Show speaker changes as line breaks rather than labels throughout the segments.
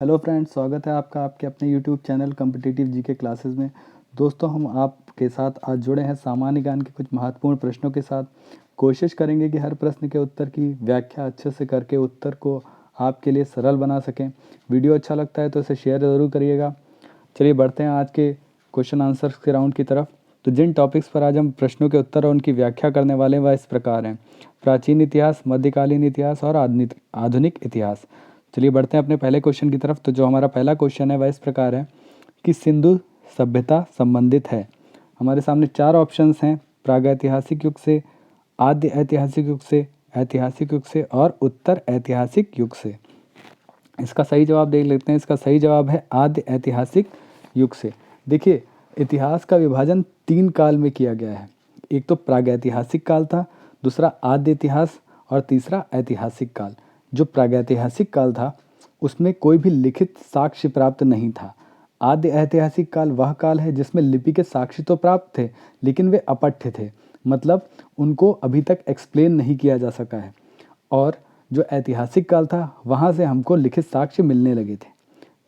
Hello friends, स्वागत है आपका आपके अपने YouTube channel competitive GK classes में। दोस्तों, हम आपके साथ आज जुड़े हैं सामान्य ज्ञान के कुछ महत्वपूर्ण प्रश्नों के साथ। कोशिश करेंगे कि हर प्रश्न के उत्तर की व्याख्या अच्छे से करके उत्तर को आपके लिए सरल बना सकें। वीडियो अच्छा लगता है तो इसे शेयर ज़रूर करिएगा। चलिए बढ़ते हैं आज के क्वेश्चन आंसर्स के राउंड की तरफ। तो जिन टॉपिक्स पर आज हम प्रश्नों के उत्तर और उनकी व्याख्या करने वाले हैं वह इस प्रकार हैं: प्राचीन इतिहास, मध्यकालीन इतिहास और आधुनिक इतिहास। चलिए बढ़ते हैं अपने पहले क्वेश्चन की तरफ। तो जो हमारा पहला क्वेश्चन है वह इस प्रकार है कि सिंधु सभ्यता संबंधित है। हमारे सामने चार ऑप्शंस हैं: प्रागैतिहासिक युग से, आद्य ऐतिहासिक युग से, ऐतिहासिक युग से और उत्तर ऐतिहासिक युग से। इसका सही जवाब देख लेते हैं। इसका सही जवाब है आद्य ऐतिहासिक युग से। देखिए, इतिहास का विभाजन तीन काल में किया गया है। एक तो प्रागैतिहासिक काल था, दूसरा आद्य इतिहास और तीसरा ऐतिहासिक काल। जो प्रागैतिहासिक काल था उसमें कोई भी लिखित साक्ष्य प्राप्त नहीं था। आद्य ऐतिहासिक काल वह काल है जिसमें लिपि के साक्ष्य तो प्राप्त थे लेकिन वे अपठ्य थे, मतलब उनको अभी तक एक्सप्लेन नहीं किया जा सका है। और जो ऐतिहासिक काल था वहाँ से हमको लिखित साक्ष्य मिलने लगे थे।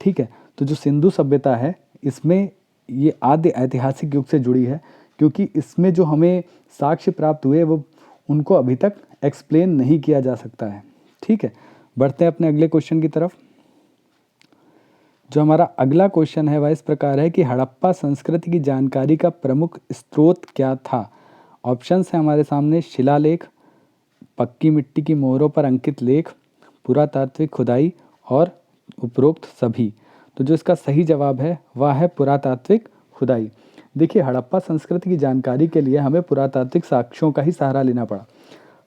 ठीक है, तो जो सिंधु सभ्यता है इसमें ये आद्य ऐतिहासिक युग से जुड़ी है, क्योंकि इसमें जो हमें साक्ष्य प्राप्त हुए वो उनको अभी तक एक्सप्लेन नहीं किया जा सकता है। ठीक है, बढ़ते हैं अपने अगले क्वेश्चन की तरफ। जो हमारा अगला क्वेश्चन है वह इस प्रकार है कि हड़प्पा संस्कृति की जानकारी का प्रमुख स्रोत क्या था। ऑप्शंस हैं हमारे सामने: शिलालेख, पक्की मिट्टी की मोहरों पर अंकित लेख, पुरातात्विक खुदाई और उपरोक्त सभी। तो जो इसका सही जवाब है वह है पुरातात्विक खुदाई। देखिए, हड़प्पा संस्कृति की जानकारी के लिए हमें पुरातात्विक साक्ष्यों का ही सहारा लेना पड़ा।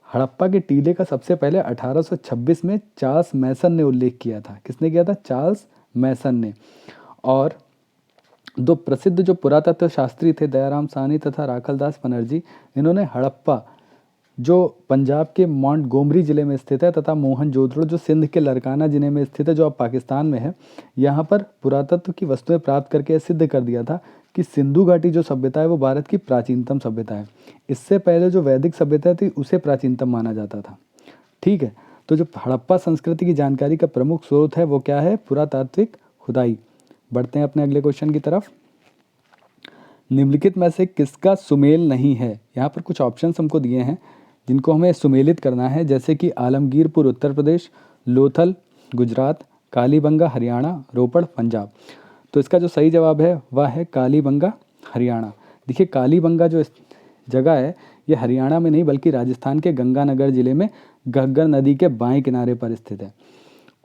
हड़प्पा के टीले का सबसे पहले 1826 में चार्ल्स मैसन ने उल्लेख किया था। किसने किया था? चार्ल्स मैसन ने। और दो प्रसिद्ध जो पुरातत्व शास्त्री थे, दयाराम साहनी तथा राखलदास बनर्जी, इन्होंने हड़प्पा जो पंजाब के मोंटगोमरी ज़िले में स्थित है तथा मोहनजोदड़ो जो सिंध के लरकाना ज़िले में स्थित है, जो अब पाकिस्तान में है, यहाँ पर पुरातत्व की वस्तुएं प्राप्त करके सिद्ध कर दिया था कि सिंधु घाटी जो सभ्यता है वो भारत की प्राचीनतम सभ्यता है। इससे पहले जो वैदिक सभ्यता थी उसे प्राचीनतम माना जाता था। ठीक है, तो जो हड़प्पा संस्कृति की जानकारी का प्रमुख स्रोत है वो क्या है? पुरातात्विक खुदाई। बढ़ते हैं अपने अगले क्वेश्चन की तरफ। निम्नलिखित में से किसका सुमेल नहीं है? यहाँ पर कुछ ऑप्शंस हमको दिए हैं जिनको हमें सुमेलित करना है, जैसे कि आलमगीरपुर उत्तर प्रदेश, लोथल गुजरात, कालीबंगा हरियाणा, रोपड़ पंजाब। तो इसका जो सही जवाब है वह है कालीबंगा हरियाणा। देखिए, कालीबंगा जो जगह है ये हरियाणा में नहीं बल्कि राजस्थान के गंगानगर जिले में घग्गर नदी के बाएं किनारे पर स्थित है।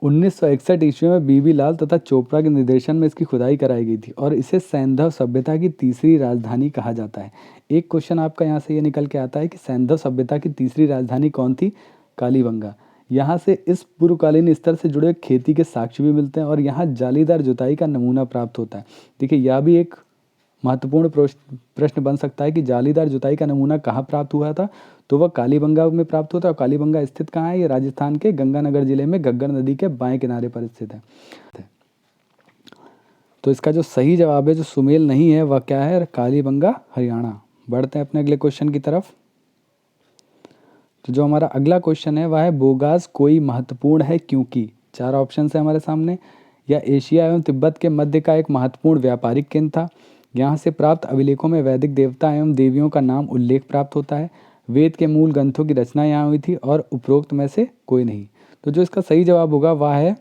1961 ईस्वी में बीबी लाल तथा चोपड़ा के निर्देशन में इसकी खुदाई कराई गई थी और इसे सैंधव सभ्यता की तीसरी राजधानी कहा जाता है। एक क्वेश्चन आपका यहाँ से ये निकल के आता है कि सैंधव सभ्यता की तीसरी राजधानी कौन थी? कालीबंगा। यहाँ से इस पूर्वकालीन स्तर से जुड़े खेती के साक्ष्य भी मिलते हैं और यहाँ जालीदार जुताई का नमूना प्राप्त होता है। देखिए, यह भी एक महत्वपूर्ण प्रश्न बन सकता है कि जालीदार जुताई का नमूना कहाँ प्राप्त हुआ था? तो वह कालीबंगा में प्राप्त होता है। और कालीबंगा स्थित कहाँ है? ये राजस्थान के गंगानगर जिले में घग्गर नदी के बाएं किनारे पर स्थित है। तो इसका जो सही जवाब है, जो सुमेल नहीं है, वह क्या है? कालीबंगा हरियाणा। बढ़ते हैं अपने अगले क्वेश्चन की तरफ। तो जो हमारा अगला क्वेश्चन है वह है बोगास कोई महत्वपूर्ण है क्योंकि। चार ऑप्शन है हमारे सामने। यह एशिया एवं तिब्बत के मध्य का एक महत्वपूर्ण व्यापारिक केंद्र था। यहाँ से प्राप्त अभिलेखों में वैदिक देवता एवं देवियों का नाम उल्लेख प्राप्त होता है। वेद के मूल ग्रंथों की रचना यहाँ हुई थी और उपरोक्त में से कोई नहीं। तो जो इसका सही जवाब होगा वह है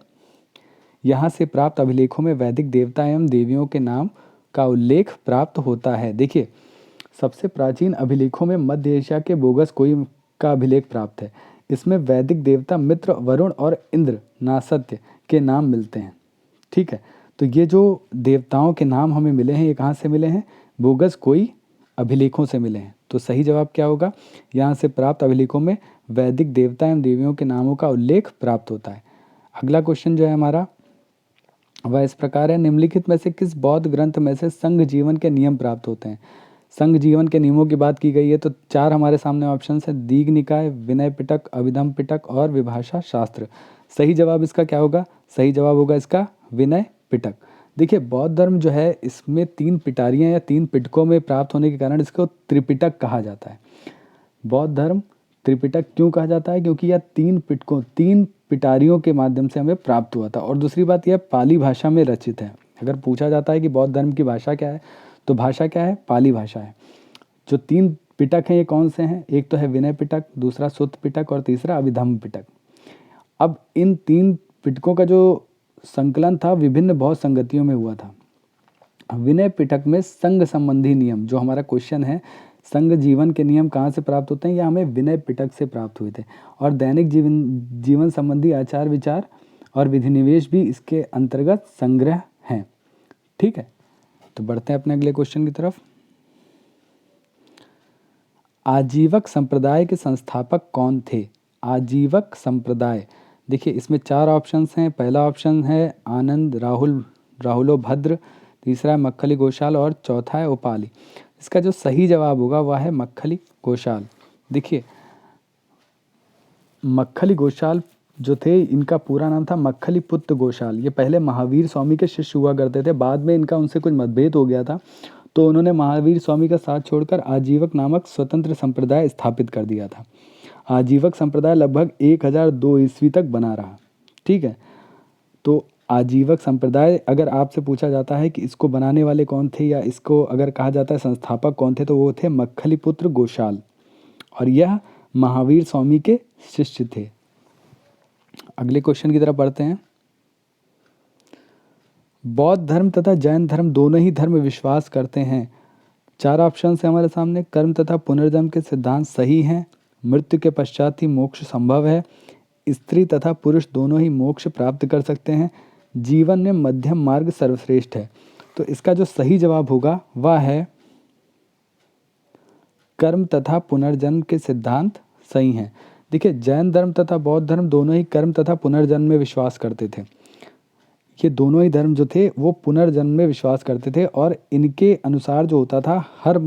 यहाँ से प्राप्त अभिलेखों में वैदिक देवता एवं देवियों के नाम का उल्लेख प्राप्त होता है। देखिए, सबसे प्राचीन अभिलेखों में मध्य एशिया के बोगस कोई का अभिलेख प्राप्त है। इसमें वैदिक देवता मित्र, वरुण और इंद्र नासत्य के नाम मिलते हैं। ठीक है, तो ये जो देवताओं के नाम हमें मिले हैं ये कहाँ से मिले हैं? बोगस कोई अभिलेखों से मिले हैं। तो सही जवाब क्या होगा? यहाँ से प्राप्त अभिलेखों में वैदिक देवता एवं देवियों के नामों का उल्लेख प्राप्त होता है। अगला क्वेश्चन जो है हमारा वह इस प्रकार है: निम्नलिखित में से किस बौद्ध ग्रंथ में से संघ जीवन के नियम प्राप्त होते हैं? संघ जीवन के नियमों की बात की गई है तो चार हमारे सामने ऑप्शन है: दीघ निकाय, विनय पिटक, अभिधम पिटक और विभाषा शास्त्र। सही जवाब इसका क्या होगा? सही जवाब होगा इसका विनय पिटक। देखिए, बौद्ध धर्म जो है इसमें तीन पिटारियाँ या तीन पिटकों में प्राप्त होने के कारण इसको त्रिपिटक कहा जाता है। बौद्ध धर्म त्रिपिटक क्यों कहा जाता है? क्योंकि यह 3 पिटारियों के माध्यम से हमें प्राप्त हुआ था। और दूसरी बात, यह पाली भाषा में रचित है। अगर पूछा जाता है कि बौद्ध धर्म की भाषा क्या है, तो भाषा क्या है? पाली भाषा है। जो 3 पिटक हैं ये कौन से हैं? एक तो है विनय पिटक, दूसरा सुत्त पिटक और तीसरा अभिधम्म पिटक। अब इन 3 पिटकों का जो संकलन था विभिन्न बहुत संगतियों में हुआ था। विनय पिटक में संघ संबंधी नियम, जो हमारा क्वेश्चन है, संघ जीवन के नियम कहाँ से प्राप्त होते हैं? या हमें विनय पिटक से प्राप्त हुए थे। और दैनिक जीवन संबंधी आचार विचार और विधिनिवेश भी इसके अंतर्गत संग्रह हैं। ठीक है, तो बढ़ते हैं अपने अगले क्वेश्चन की तरफ। आजीवक संप्रदाय के संस्थापक कौन थे? आजीवक संप्रदाय, देखिए इसमें 4 ऑप्शंस हैं। पहला ऑप्शन है आनंद राहुलो भद्र, तीसरा है मक्खली घोषाल और चौथा है उपाली। इसका जो सही जवाब होगा वह है मक्खली घोषाल। देखिए मक्खली घोषाल जो थे, इनका पूरा नाम था मक्खली पुत्र घोषाल। ये पहले महावीर स्वामी के शिष्य हुआ करते थे। बाद में इनका उनसे कुछ मतभेद हो गया था, तो उन्होंने महावीर स्वामी का साथ छोड़कर आजीवक नामक स्वतंत्र संप्रदाय स्थापित कर दिया था। आजीवक संप्रदाय लगभग 1002 ईस्वी तक बना रहा। ठीक है, तो आजीवक संप्रदाय, अगर आपसे पूछा जाता है कि इसको बनाने वाले कौन थे या इसको अगर कहा जाता है संस्थापक कौन थे, तो वो थे मक्खली पुत्र घोषाल, और यह महावीर स्वामी के शिष्य थे। अगले क्वेश्चन की तरफ बढ़ते हैं। बौद्ध धर्म तथा जैन धर्म दोनों ही धर्म विश्वास करते हैं। 4 ऑप्शन है हमारे सामने। कर्म तथा पुनर्जन्म के सिद्धांत सही हैं, मृत्यु के पश्चात ही मोक्ष संभव है, स्त्री तथा पुरुष दोनों ही मोक्ष प्राप्त कर सकते हैं, जीवन में मध्यम मार्ग सर्वश्रेष्ठ है। तो इसका जो सही जवाब होगा वह है कर्म तथा पुनर्जन्म के सिद्धांत सही हैं। देखिए जैन धर्म तथा बौद्ध धर्म दोनों ही कर्म तथा पुनर्जन्म में विश्वास करते थे। ये दोनों ही धर्म जो थे वो पुनर्जन्म में विश्वास करते थे, और इनके अनुसार जो होता था, हर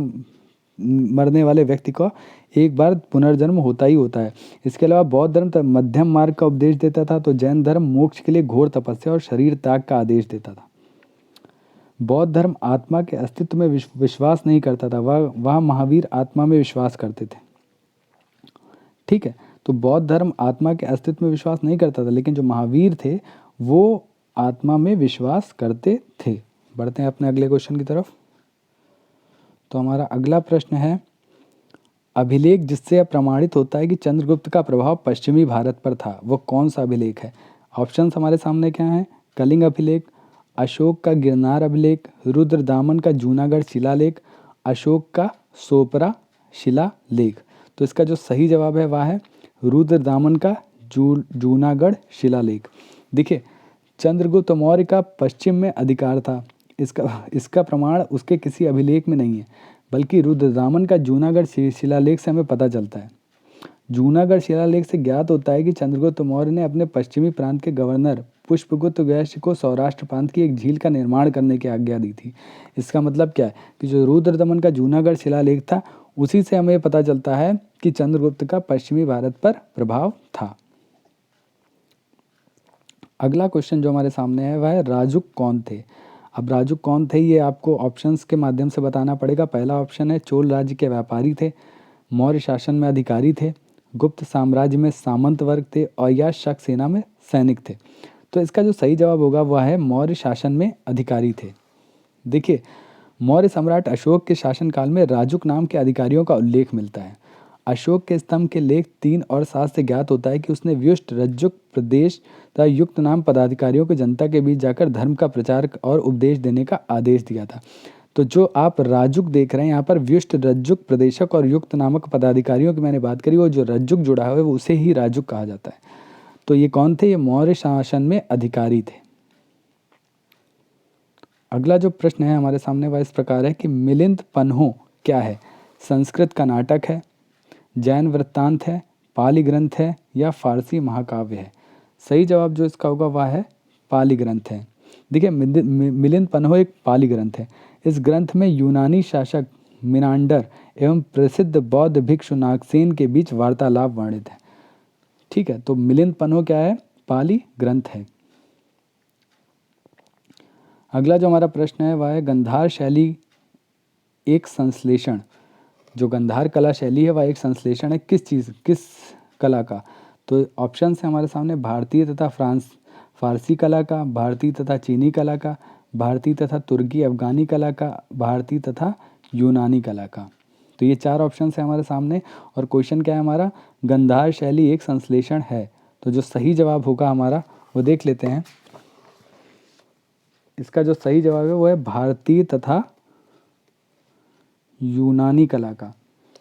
मरने वाले व्यक्ति को एक बार पुनर्जन्म होता ही होता है। इसके अलावा बौद्ध धर्म मध्यम मार्ग का उपदेश देता था, तो जैन धर्म मोक्ष के लिए घोर तपस्या और शरीर त्याग का आदेश देता था। बौद्ध धर्म आत्मा के अस्तित्व में विश्वास नहीं करता था, वह महावीर आत्मा में विश्वास करते थे। ठीक है, तो बौद्ध धर्म आत्मा के अस्तित्व में विश्वास नहीं करता था, लेकिन जो महावीर थे वो आत्मा में विश्वास करते थे। बढ़ते हैं अपने अगले क्वेश्चन की तरफ। तो हमारा अगला प्रश्न है, अभिलेख जिससे यह प्रमाणित होता है कि चंद्रगुप्त का प्रभाव पश्चिमी भारत पर था, वो कौन सा अभिलेख है? ऑप्शंस हमारे सामने क्या हैं? कलिंग अभिलेख, अशोक का गिरनार अभिलेख, रुद्रदामन का जूनागढ़ शिलालेख, अशोक का सोपरा शिलालेख। तो इसका जो सही जवाब है वह है रुद्रदामन का जूनागढ़ शिलालेख। देखिए चंद्रगुप्त मौर्य का पश्चिम में अधिकार था, इसका प्रमाण उसके किसी अभिलेख में नहीं है, बल्कि रुद्रदामन का जूनागढ़ शिलालेख से हमें पता चलता है। जूनागढ़ शिलालेख से ज्ञात होता है कि चंद्रगुप्त मौर्य ने अपने पश्चिमी प्रांत के गवर्नर पुष्पगुप्त वैश्य को सौराष्ट्र प्रांत की एक झील का निर्माण करने की आज्ञा दी थी। इसका मतलब क्या है कि जो रुद्रदमन का जूनागढ़ शिलालेख था, उसी से हमें पता चलता है कि चंद्रगुप्त का पश्चिमी भारत पर प्रभाव था। अगला क्वेश्चन जो हमारे सामने है वह है राजुक कौन थे? अब राजुक कौन थे ये आपको ऑप्शंस के माध्यम से बताना पड़ेगा। पहला ऑप्शन है चोल राज्य के व्यापारी थे, मौर्य शासन में अधिकारी थे, गुप्त साम्राज्य में सामंत वर्ग थे, और या शक सेना में सैनिक थे। तो इसका जो सही जवाब होगा वह है मौर्य शासन में अधिकारी थे। देखिए मौर्य सम्राट अशोक के शासनकाल में राजुक नाम के अधिकारियों का उल्लेख मिलता है। अशोक के स्तंभ के लेख 3 और 7 से ज्ञात होता है कि उसने व्युष्ट, रज्जुक, प्रदेश तथा युक्त नाम पदाधिकारियों को जनता के बीच जाकर धर्म का प्रचार और उपदेश देने का आदेश दिया था। तो जो आप राजुक देख रहे हैं यहाँ पर, व्युष्ट, रज्जुक, प्रदेशक और युक्त नामक पदाधिकारियों की मैंने बात करी, वो जो रज्जुक जुड़ा हुआ है वो उसे ही राजुक कहा जाता है। तो ये कौन थे? ये मौर्य शासन में अधिकारी थे। अगला जो प्रश्न है हमारे सामने वह इस प्रकार है कि मिलिंद पन्हो क्या है? संस्कृत का नाटक है, जैन वृत्तांत है, पाली ग्रंथ है, या फारसी महाकाव्य है? सही जवाब जो इसका होगा वह है पाली ग्रंथ है। देखिए मिलिंद पन्हो एक पाली ग्रंथ है। इस ग्रंथ में यूनानी शासक मिनांडर एवं प्रसिद्ध बौद्ध भिक्षु नागसेन के बीच वार्तालाप वर्णित है। ठीक है, तो मिलिंद पन्हो क्या है? पाली ग्रंथ है। अगला जो हमारा प्रश्न है वह है गंधार शैली एक संश्लेषण जो गंधार कला शैली है वह एक संश्लेषण है किस कला का? तो ऑप्शन है हमारे सामने भारतीय तथा फारसी कला का, भारतीय तथा चीनी कला का, भारतीय तथा तुर्की अफ़गानी कला का, भारतीय तथा यूनानी कला का। तो ये 4 ऑप्शन है हमारे सामने और क्वेश्चन क्या है हमारा? गंधार शैली एक संश्लेषण है। तो जो सही जवाब होगा हमारा वो देख लेते हैं। इसका जो सही जवाब है वो है भारतीय तथा यूनानी कला का।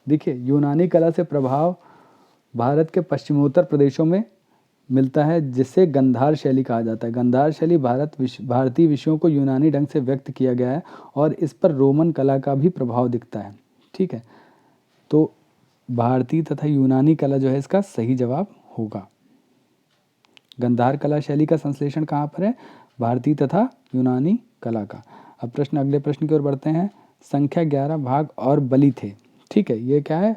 देखिए, यूनानी कला से प्रभाव भारत के पश्चिमोत्तर प्रदेशों में मिलता है, जिसे गंधार शैली कहा जाता है। गंधार शैली भारतीय विषयों को यूनानी ढंग से व्यक्त किया गया है और इस पर रोमन कला का भी प्रभाव दिखता है। ठीक है, तो भारतीय तथा यूनानी कला जो है इसका सही जवाब होगा। गंधार कला शैली का संश्लेषण कहाँ पर है? भारतीय तथा यूनानी कला का। अब अगले प्रश्न की ओर बढ़ते हैं। संख्या 11 भाग और बलि थे। ठीक है, ये क्या है?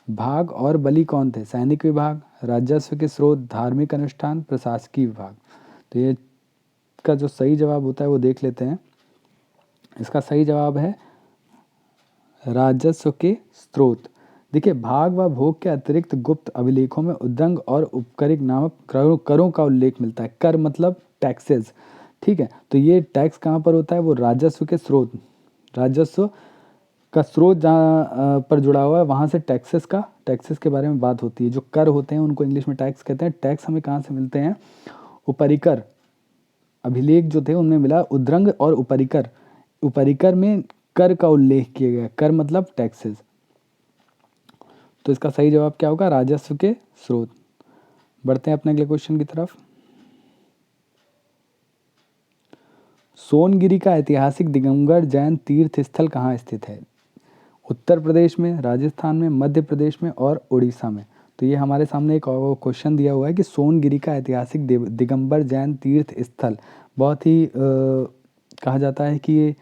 भाग और बलि कौन थे? सैनिक विभाग, राजस्व के स्रोत, धार्मिक अनुष्ठान, प्रशासकीय विभाग। तो ये का जो सही जवाब होता है वो देख लेते हैं। इसका सही जवाब है राजस्व के स्रोत। देखिए, भाग व भोग के अतिरिक्त गुप्त अभिलेखों में उद्दंग और उपकरिक नामक करों का उल्लेख मिलता है। कर मतलब टैक्सेस। ठीक है, तो ये टैक्स कहाँ पर होता है? वो राजस्व के स्रोत, राजस्व का स्रोत जहाँ पर जुड़ा हुआ है वहाँ से टैक्सेस के बारे में बात होती है। जो कर होते हैं उनको इंग्लिश में टैक्स कहते हैं। टैक्स हमें कहाँ से मिलते हैं? उपरिकर अभिलेख जो थे उनमें मिला उद्रंग और उपरिकर। उपरिकर में कर का उल्लेख किया गया। कर मतलब टैक्सेस। तो इसका सही जवाब क्या होगा? राजस्व के स्रोत। बढ़ते हैं अपने अगले क्वेश्चन की तरफ। सोनगिरी का ऐतिहासिक दिगंबर जैन तीर्थ स्थल कहाँ स्थित है? उत्तर प्रदेश में, राजस्थान में, मध्य प्रदेश में और उड़ीसा में। तो ये हमारे सामने एक क्वेश्चन दिया हुआ है कि सोनगिरी का ऐतिहासिक दिगंबर जैन तीर्थ स्थल बहुत ही कहा जाता है कि ये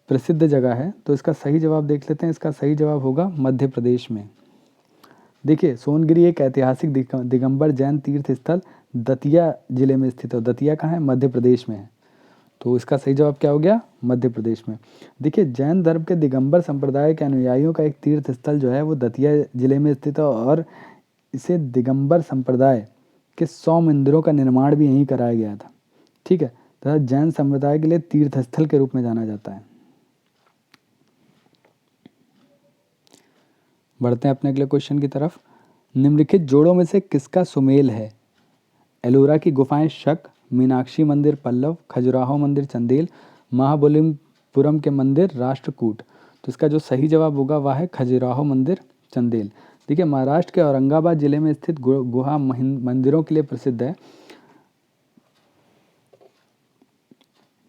प्रसिद्ध जगह है। तो इसका सही जवाब देख लेते हैं। इसका सही जवाब होगा मध्य प्रदेश में। देखिए, सोनगिरी एक ऐतिहासिक दिगंबर जैन तीर्थ स्थल दतिया जिले में स्थित है। दतिया कहाँ है? मध्य प्रदेश में है। तो इसका सही जवाब क्या हो गया? मध्य प्रदेश में। देखिए, जैन धर्म के दिगंबर संप्रदाय के अनुयायियों का एक तीर्थ स्थल जो है वो दतिया जिले में स्थित है और इसे दिगंबर संप्रदाय के 100 मंदिरों का निर्माण भी यहीं कराया गया था। ठीक है, तथा जैन संप्रदाय के लिए तीर्थ स्थल के रूप में जाना जाता है। बढ़ते हैं अपने अगले क्वेश्चन की तरफ। निम्नलिखित जोड़ों में से किसका सुमेल है? एलोरा की गुफाएं शक, मीनाक्षी मंदिर पल्लव, खजुराहो मंदिर चंदेल, महाबलिपुरम के मंदिर राष्ट्रकूट। तो इसका जो सही जवाब होगा वह है खजुराहो मंदिर चंदेल। देखिए, महाराष्ट्र के औरंगाबाद जिले में स्थित गुहा मंदिरों के लिए प्रसिद्ध है।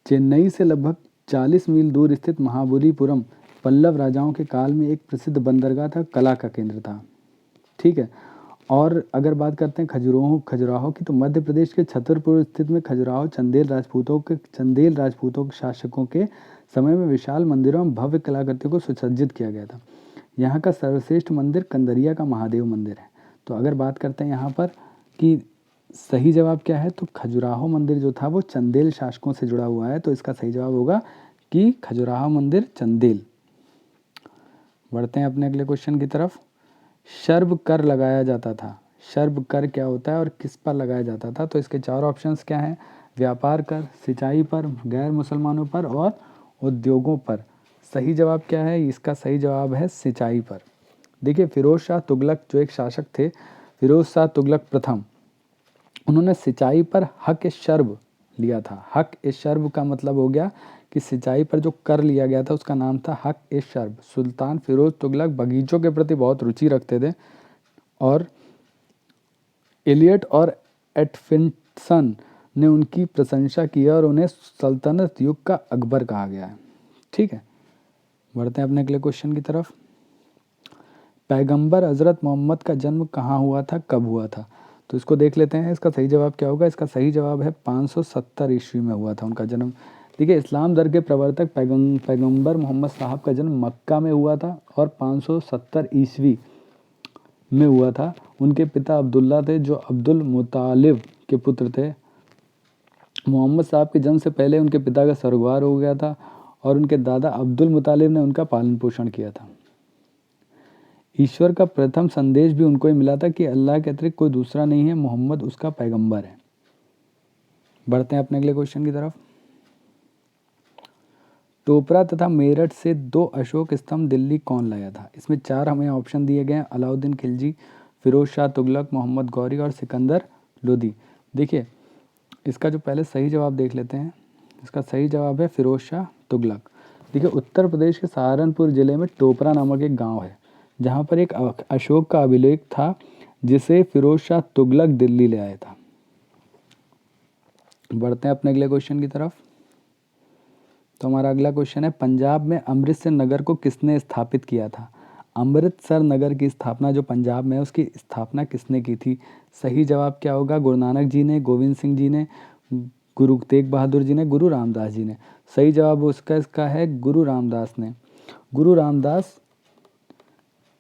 चेन्नई से लगभग 40 मील दूर स्थित महाबलीपुरम पल्लव राजाओं के काल में एक प्रसिद्ध बंदरगाह था, कला का केंद्र था। ठीक है, और अगर बात करते हैं खजुराहो की, तो मध्य प्रदेश के छतरपुर स्थित में खजुराहो चंदेल राजपूतों के शासकों के समय में विशाल मंदिरों एवं भव्य कलाकृतियों को सुसज्जित किया गया था। यहाँ का सर्वश्रेष्ठ मंदिर कंदरिया का महादेव मंदिर है। तो अगर बात करते हैं यहाँ पर कि सही जवाब क्या है, तो खजुराहो मंदिर जो था वो चंदेल शासकों से जुड़ा हुआ है। तो इसका सही जवाब होगा कि खजुराहो मंदिर चंदेल। बढ़ते हैं अपने अगले क्वेश्चन की तरफ। शर्ब कर लगाया जाता था। शर्ब कर क्या होता है और किस पर लगाया जाता था? तो इसके 4 ऑप्शंस क्या हैं? व्यापार कर, सिंचाई पर, गैर मुसलमानों पर और उद्योगों पर। सही जवाब क्या है? इसका सही जवाब है सिंचाई पर। देखिए, फिरोज शाह तुगलक जो एक शासक थे, फिरोज शाह तुगलक प्रथम, उन्होंने सिंचाई पर हक ए शर्ब लिया था। हक ए शर्ब का मतलब हो गया कि सिंचाई पर जो कर लिया गया था उसका नाम था हक ए शर्ब। सुल्तान फिरोज तुगलक बगीचों के प्रति बहुत रुचि रखते थे और एलियट और एटकिंसन ने उनकी प्रशंसा की और उन्हें सल्तनत युग का अकबर कहा गया है। ठीक है, बढ़ते हैं अपने अगले क्वेश्चन की तरफ। पैगंबर हजरत मोहम्मद का जन्म कहाँ हुआ था, कब हुआ था? तो इसको देख लेते हैं। इसका सही जवाब क्या होगा? इसका सही जवाब है 570 ईस्वी में हुआ था उनका जन्म। देखिए, इस्लाम धर्म के प्रवर्तक पैगंबर मोहम्मद साहब का जन्म मक्का में हुआ था और 570 ईस्वी में हुआ था। उनके पिता अब्दुल्ला थे जो अब्दुल मुतालिब के पुत्र थे। मोहम्मद साहब के जन्म से पहले उनके पिता का स्वर्गवार हो गया था और उनके दादा अब्दुल मुतालिब ने उनका पालन पोषण किया था। ईश्वर का प्रथम संदेश भी उनको ही मिला था कि अल्लाह के अतिरिक्त कोई दूसरा नहीं है, मोहम्मद उसका पैगंबर है। बढ़ते हैं अपने अगले क्वेश्चन की तरफ। टोपरा तथा मेरठ से 2 अशोक स्तंभ दिल्ली कौन लाया था? इसमें 4 हमें ऑप्शन दिए गए हैं, अलाउद्दीन खिलजी, फिरोज शाह तुगलक, मोहम्मद गौरी और सिकंदर लोदी। देखिए इसका जो पहले सही जवाब देख लेते हैं। इसका सही जवाब है फिरोज शाह तुगलक। देखिए उत्तर प्रदेश के सहारनपुर जिले में टोपरा नामक एक गांव है, जहां पर एक अशोक का अभिलेख था जिसे फिरोज शाह तुगलक दिल्ली ले आया था। बढ़ते हैं अपने अगले क्वेश्चन की तरफ। तो हमारा अगला क्वेश्चन है, पंजाब में अमृतसर नगर को किसने स्थापित किया था? अमृतसर नगर की स्थापना जो पंजाब में है उसकी स्थापना किसने की थी? सही जवाब क्या होगा? गुरु नानक जी ने, गोविंद सिंह जी ने, गुरु तेग बहादुर जी ने, गुरु रामदास जी ने। सही जवाब उसका इसका है गुरु रामदास ने। गुरु रामदास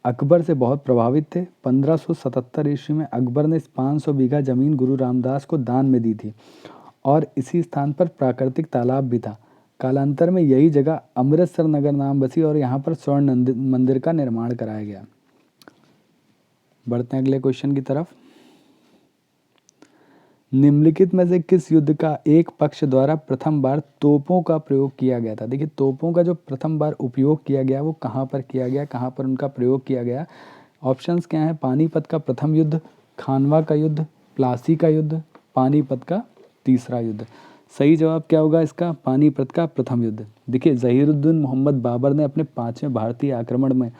अकबर से बहुत प्रभावित थे। 1577 ईस्वी में अकबर ने 500 बीघा जमीन गुरु रामदास को दान में दी थी और इसी स्थान पर प्राकृतिक तालाब भी था। कालांतर में यही जगह अमृतसर नगर नाम बसी और यहाँ पर स्वर्ण मंदिर का निर्माण कराया गया। बढ़ते हैं अगले क्वेश्चन की तरफ। निम्नलिखित में से किस युद्ध का एक पक्ष द्वारा प्रथम बार तोपों का प्रयोग किया गया था? देखिए तोपों का जो प्रथम बार उपयोग किया गया वो कहाँ पर किया गया, कहाँ पर उनका प्रयोग किया गया? ऑप्शंस क्या हैं? पानीपत का प्रथम युद्ध, खानवा का युद्ध, प्लासी का युद्ध, पानीपत का तीसरा युद्ध। सही जवाब क्या होगा इसका? पानीपत का प्रथम युद्ध। देखिए ज़हीरुद्दीन मोहम्मद बाबर ने अपने 5वें भारतीय आक्रमण में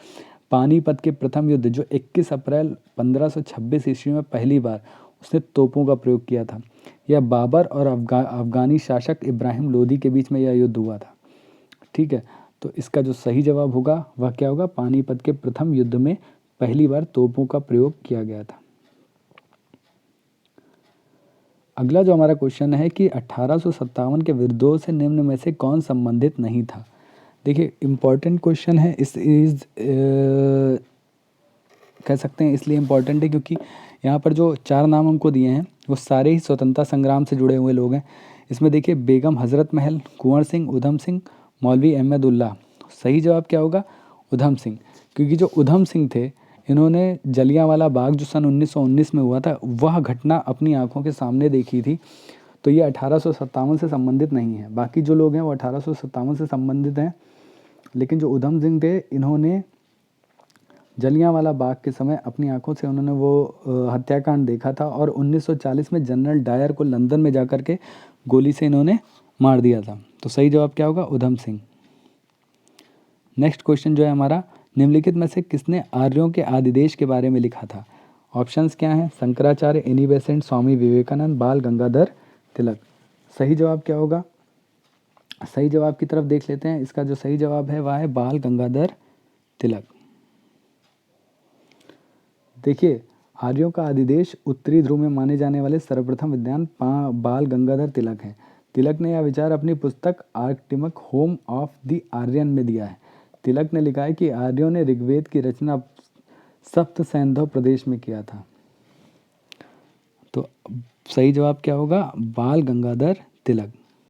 पानीपत के प्रथम युद्ध जो 21 अप्रैल 1526 ईस्वी में पहली बार उसने तोपों का प्रयोग किया था। यह बाबर और अफगानी शासक इब्राहिम लोदी के बीच में यह युद्ध हुआ था। ठीक है, तो इसका जो सही जवाब होगा वह क्या होगा? पानीपत के प्रथम युद्ध में पहली बार तोपों का प्रयोग किया गया था। अगला जो हमारा क्वेश्चन है कि 1857 के विद्रोह से निम्न में से कौन संबंधित नहीं था? देखिए इम्पॉर्टेंट क्वेश्चन है, कह सकते हैं इसलिए इम्पॉर्टेंट है क्योंकि यहाँ पर जो 4 नाम हमको दिए हैं वो सारे ही स्वतंत्रता संग्राम से जुड़े हुए लोग हैं। इसमें देखिए बेगम हज़रत महल, कुंवर सिंह, उधम सिंह, मौलवी अहमद उल्लाह। सही जवाब क्या होगा? उधम सिंह। क्योंकि जो उधम सिंह थे इन्होंने जलियांवाला बाग जो सन 1919 में हुआ था वह घटना अपनी आंखों के सामने देखी थी, तो ये 1857 से संबंधित नहीं है। बाकी जो लोग हैं वो 1857 से संबंधित हैं, लेकिन जो उधम सिंह थे इन्होंने जलियांवाला बाग के समय अपनी आंखों से उन्होंने वो हत्याकांड देखा था और 1940 में जनरल डायर को लंदन में जाकर के गोली से इन्होंने मार दिया था। तो सही जवाब क्या होगा? उधम सिंह। नेक्स्ट क्वेश्चन जो है हमारा, निम्नलिखित में से किसने आर्यों के आदिदेश के बारे में लिखा था? ऑप्शंस क्या हैं? शंकराचार्य, एनी बेसेंट, स्वामी विवेकानंद, बाल गंगाधर तिलक। सही जवाब क्या होगा? सही जवाब की तरफ देख लेते हैं। इसका जो सही जवाब है वह है बाल गंगाधर तिलक। देखिए आर्यों का आदिदेश उत्तरी ध्रुव में माने जाने वाले सर्वप्रथम विद्वान बाल गंगाधर तिलक हैं। तिलक ने यह विचार अपनी पुस्तक आर्कटिमक होम ऑफ द आर्यन में दिया है। तिलक ने लिखा है कि आर्यों ने ऋग्वेद की रचना सप्त सैंधव प्रदेश में किया था। तो सही जवाब क्या होगा? बाल गंगाधर तिलक।